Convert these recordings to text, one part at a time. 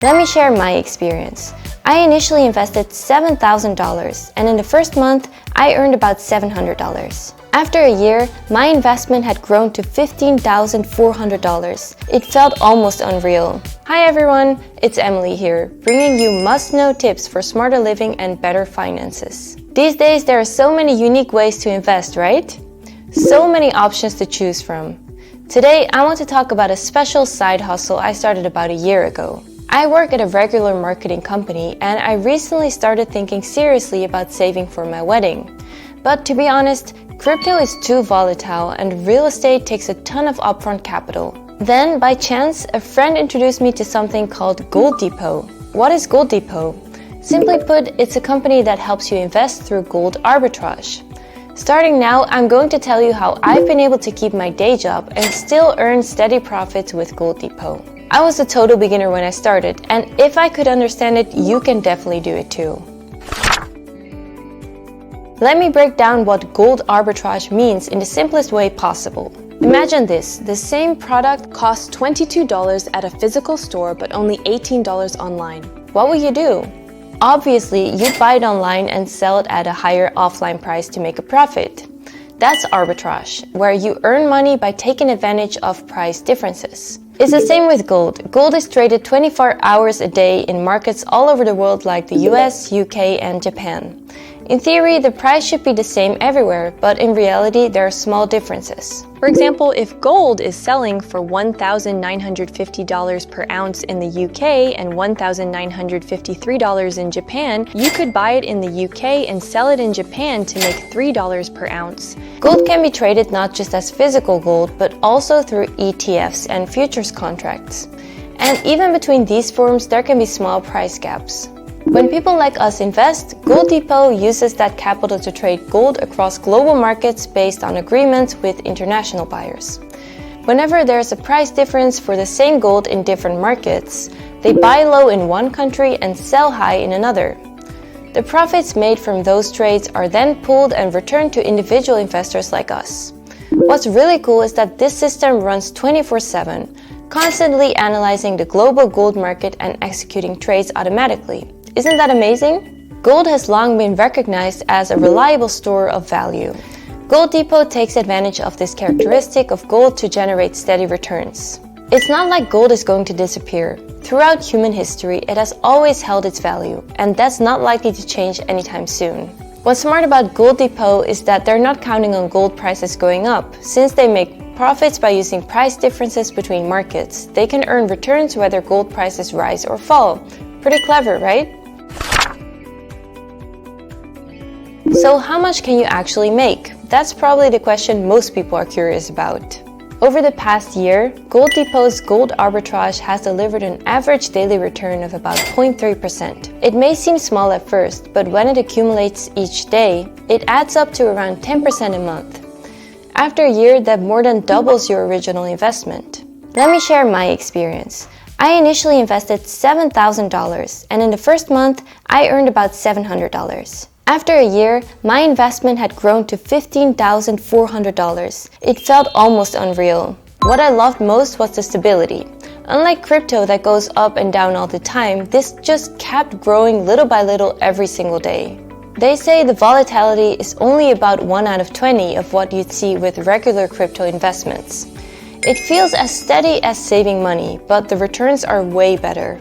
Let me share my experience. I initially invested $7,000 and in the first month, I earned about $700. After a year, my investment had grown to $15,400. It felt almost unreal. Hi everyone, it's Emily here, bringing you must-know tips for smarter living and better finances. These days, there are so many unique ways to invest, right? So many options to choose from. Today, I want to talk about a special side hustle I started about a year ago. I work at a regular marketing company and I recently started thinking seriously about saving for my wedding. But to be honest, crypto is too volatile and real estate takes a ton of upfront capital. Then, by chance, a friend introduced me to something called Gold Depot. What is Gold Depot? Simply put, it's a company that helps you invest through gold arbitrage. Starting now, I'm going to tell you how I've been able to keep my day job and still earn steady profits with Gold Depot. I was a total beginner when I started, and if I could understand it, you can definitely do it too. Let me break down what gold arbitrage means in the simplest way possible. Imagine this, the same product costs $22 at a physical store but only $18 online. What will you do? Obviously, you buy it online and sell it at a higher offline price to make a profit. That's arbitrage, where you earn money by taking advantage of price differences. It's the same with gold. Gold is traded 24 hours a day in markets all over the world like the US, UK, and Japan. In theory, the price should be the same everywhere, but in reality, there are small differences. For example, if gold is selling for $1,950 per ounce in the UK and $1,953 in Japan, you could buy it in the UK and sell it in Japan to make $3 per ounce. Gold can be traded not just as physical gold, but also through ETFs and futures contracts. And even between these forms, there can be small price gaps. When people like us invest, Gold Depot uses that capital to trade gold across global markets based on agreements with international buyers. Whenever there's a price difference for the same gold in different markets, they buy low in one country and sell high in another. The profits made from those trades are then pooled and returned to individual investors like us. What's really cool is that this system runs 24/7, constantly analyzing the global gold market and executing trades automatically. Isn't that amazing? Gold has long been recognized as a reliable store of value. Gold Depot takes advantage of this characteristic of gold to generate steady returns. It's not like gold is going to disappear. Throughout human history, it has always held its value, and that's not likely to change anytime soon. What's smart about Gold Depot is that they're not counting on gold prices going up. Since they make profits by using price differences between markets, they can earn returns whether gold prices rise or fall. Pretty clever, right? So how much can you actually make? That's probably the question most people are curious about. Over the past year, Gold Depot's gold arbitrage has delivered an average daily return of about 0.3%. It may seem small at first, but when it accumulates each day, it adds up to around 10% a month. After a year, that more than doubles your original investment. Let me share my experience. I initially invested $7,000 and in the first month, I earned about $700. After a year, my investment had grown to $15,400. It felt almost unreal. What I loved most was the stability. Unlike crypto that goes up and down all the time, this just kept growing little by little every single day. They say the volatility is only about 1 out of 20 of what you'd see with regular crypto investments. It feels as steady as saving money, but the returns are way better.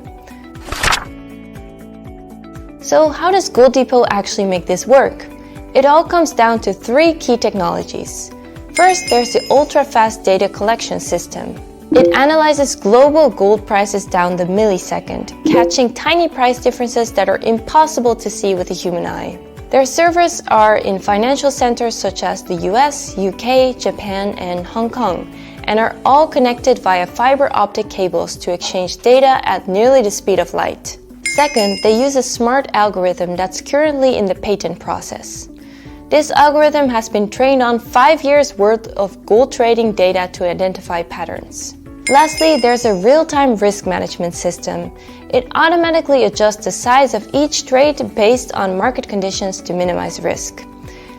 So how does Gold Depot actually make this work? It all comes down to 3 key technologies. First, there's the ultra-fast data collection system. It analyzes global gold prices down the millisecond, catching tiny price differences that are impossible to see with the human eye. Their servers are in financial centers such as the US, UK, Japan, and Hong Kong, and are all connected via fiber optic cables to exchange data at nearly the speed of light. Second, they use a smart algorithm that's currently in the patent process. This algorithm has been trained on 5 years' worth of gold trading data to identify patterns. Lastly, there's a real-time risk management system. It automatically adjusts the size of each trade based on market conditions to minimize risk.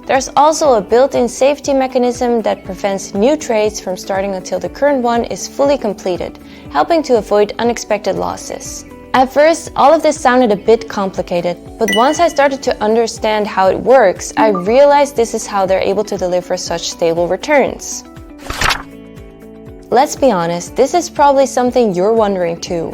There's also a built-in safety mechanism that prevents new trades from starting until the current one is fully completed, helping to avoid unexpected losses. At first, all of this sounded a bit complicated, but once I started to understand how it works, I realized this is how they're able to deliver such stable returns. Let's be honest, this is probably something you're wondering too.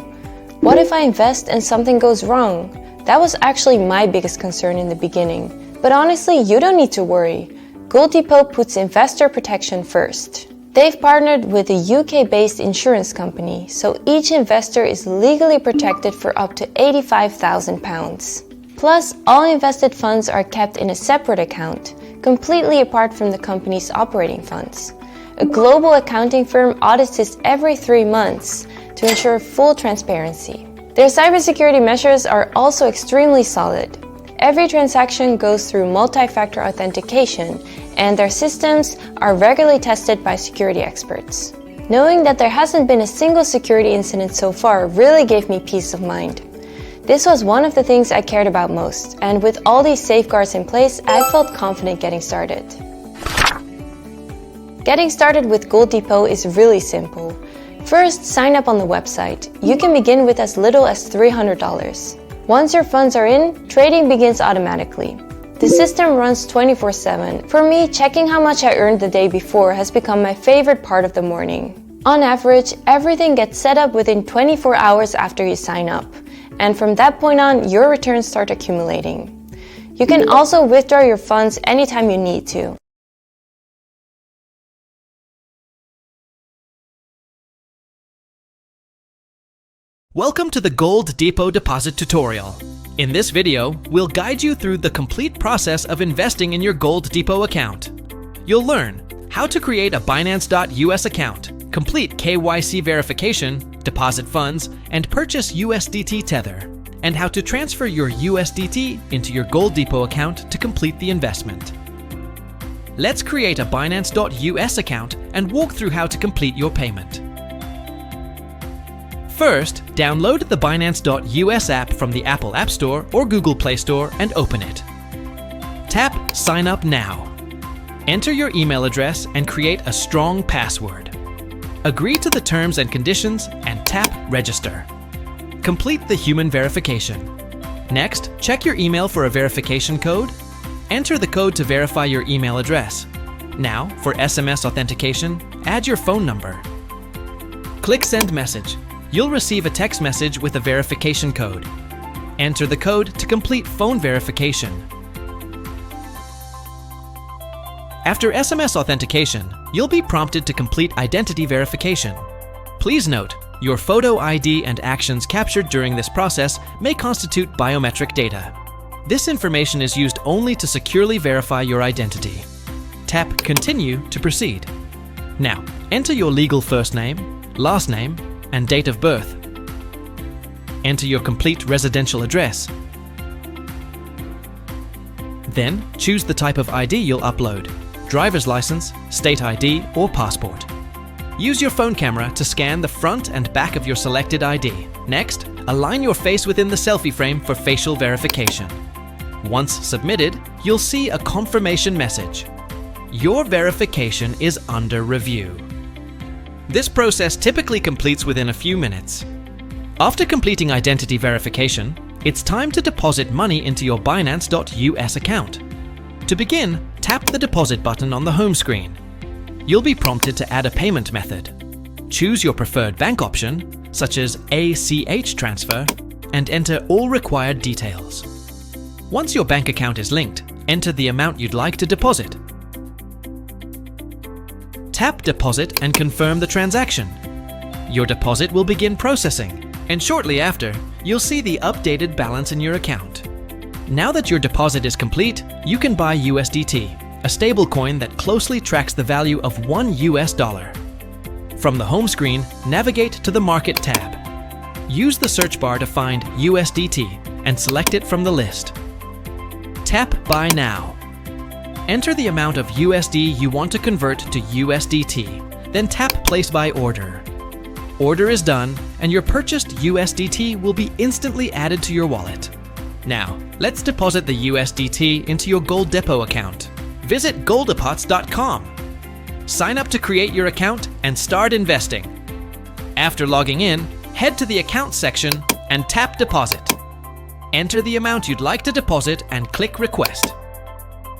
What if I invest and something goes wrong? That was actually my biggest concern in the beginning. But honestly, you don't need to worry. Gold Depot puts investor protection first. They've partnered with a UK-based insurance company, so each investor is legally protected for up to £85,000. Plus, all invested funds are kept in a separate account, completely apart from the company's operating funds. A global accounting firm audits this every 3 months to ensure full transparency. Their cybersecurity measures are also extremely solid. Every transaction goes through multi-factor authentication, and their systems are regularly tested by security experts. Knowing that there hasn't been a single security incident so far really gave me peace of mind. This was one of the things I cared about most, and with all these safeguards in place, I felt confident getting started. Getting started with Gold Depot is really simple. First, sign up on the website. You can begin with as little as $300. Once your funds are in, trading begins automatically. The system runs 24/7. For me, checking how much I earned the day before has become my favorite part of the morning. On average, everything gets set up within 24 hours after you sign up. And from that point on, your returns start accumulating. You can also withdraw your funds anytime you need to. Welcome to the Gold Depot deposit tutorial. In this video, we'll guide you through the complete process of investing in your Gold Depot account. You'll learn how to create a Binance.US account, complete KYC verification, deposit funds, and purchase USDT Tether, and how to transfer your USDT into your Gold Depot account to complete the investment. Let's create a Binance.US account and walk through how to complete your payment. First, download the Binance.US app from the Apple App Store or Google Play Store and open it. Tap Sign Up Now. Enter your email address and create a strong password. Agree to the terms and conditions and tap Register. Complete the human verification. Next, check your email for a verification code. Enter the code to verify your email address. Now, for SMS authentication, add your phone number. Click Send Message. You'll receive a text message with a verification code. Enter the code to complete phone verification. After SMS authentication, you'll be prompted to complete identity verification. Please note, your photo ID and actions captured during this process may constitute biometric data. This information is used only to securely verify your identity. Tap Continue to proceed. Now, enter your legal first name, last name, and date of birth. Enter your complete residential address. Then, choose the type of ID you'll upload: driver's license, state ID, or passport. Use your phone camera to scan the front and back of your selected ID. Next, align your face within the selfie frame for facial verification. Once submitted, you'll see a confirmation message. Your verification is under review. This process typically completes within a few minutes. After completing identity verification, it's time to deposit money into your Binance.US account. To begin, tap the deposit button on the home screen. You'll be prompted to add a payment method. Choose your preferred bank option, such as ACH transfer, and enter all required details. Once your bank account is linked, enter the amount you'd like to deposit. Tap Deposit and confirm the transaction. Your deposit will begin processing, and shortly after, you'll see the updated balance in your account. Now that your deposit is complete, you can buy USDT, a stablecoin that closely tracks the value of $1. From the home screen, navigate to the Market tab. Use the search bar to find USDT and select it from the list. Tap Buy Now. Enter the amount of USD you want to convert to USDT, then tap Place by Order. Order is done, and your purchased USDT will be instantly added to your wallet. Now, let's deposit the USDT into your Gold Depot account. Visit goldapots.com. Sign up to create your account and start investing. After logging in, head to the Account section and tap Deposit. Enter the amount you'd like to deposit and click Request.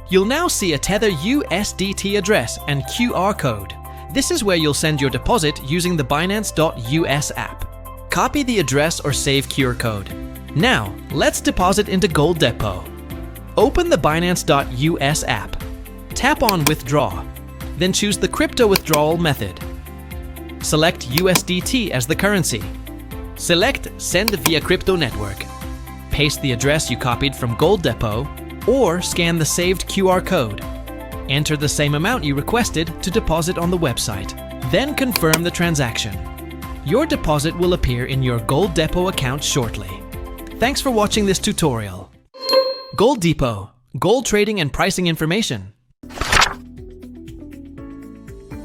You'll now see a Tether USDT address and QR code. This is where you'll send your deposit using the Binance.US app. Copy the address or save QR code. Now, let's deposit into Gold Depot. Open the Binance.US app. Tap on Withdraw. Then choose the crypto withdrawal method. Select USDT as the currency. Select Send via Crypto Network. Paste the address you copied from Gold Depot or scan the saved QR code. Enter the same amount you requested to deposit on the website. Then confirm the transaction. Your deposit will appear in your Gold Depot account shortly. Thanks for watching this tutorial. Gold Depot. Gold trading and pricing information.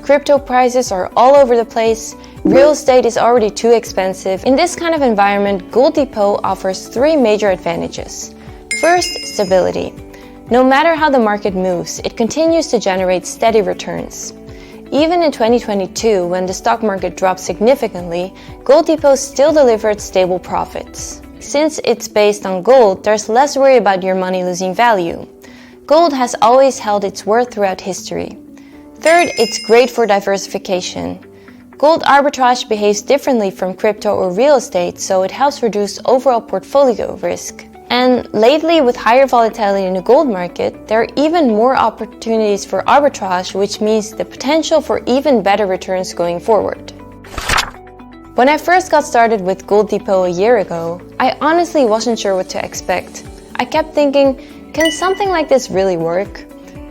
Crypto prices are all over the place. Real estate is already too expensive. In this kind of environment, Gold Depot offers 3 major advantages. First, stability. No matter how the market moves, it continues to generate steady returns. Even in 2022, when the stock market dropped significantly, Gold Depot still delivered stable profits. Since it's based on gold, there's less worry about your money losing value. Gold has always held its worth throughout history. Third, it's great for diversification. Gold arbitrage behaves differently from crypto or real estate, so it helps reduce overall portfolio risk. And lately, with higher volatility in the gold market, there are even more opportunities for arbitrage, which means the potential for even better returns going forward. When I first got started with Gold Depot a year ago, I honestly wasn't sure what to expect. I kept thinking, can something like this really work?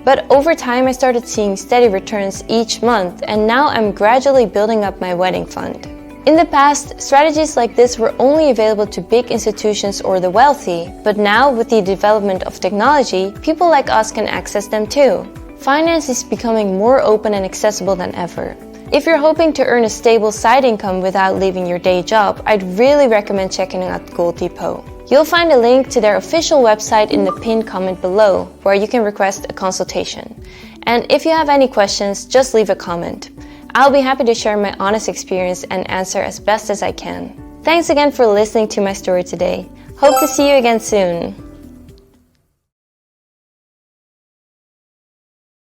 But over time, I started seeing steady returns each month, and now I'm gradually building up my wedding fund. In the past, strategies like this were only available to big institutions or the wealthy, but now with the development of technology, people like us can access them too. Finance is becoming more open and accessible than ever. If you're hoping to earn a stable side income without leaving your day job, I'd really recommend checking out Gold Depot. You'll find a link to their official website in the pinned comment below, where you can request a consultation. And if you have any questions, just leave a comment. I'll be happy to share my honest experience and answer as best as I can. Thanks again for listening to my story today. Hope to see you again soon.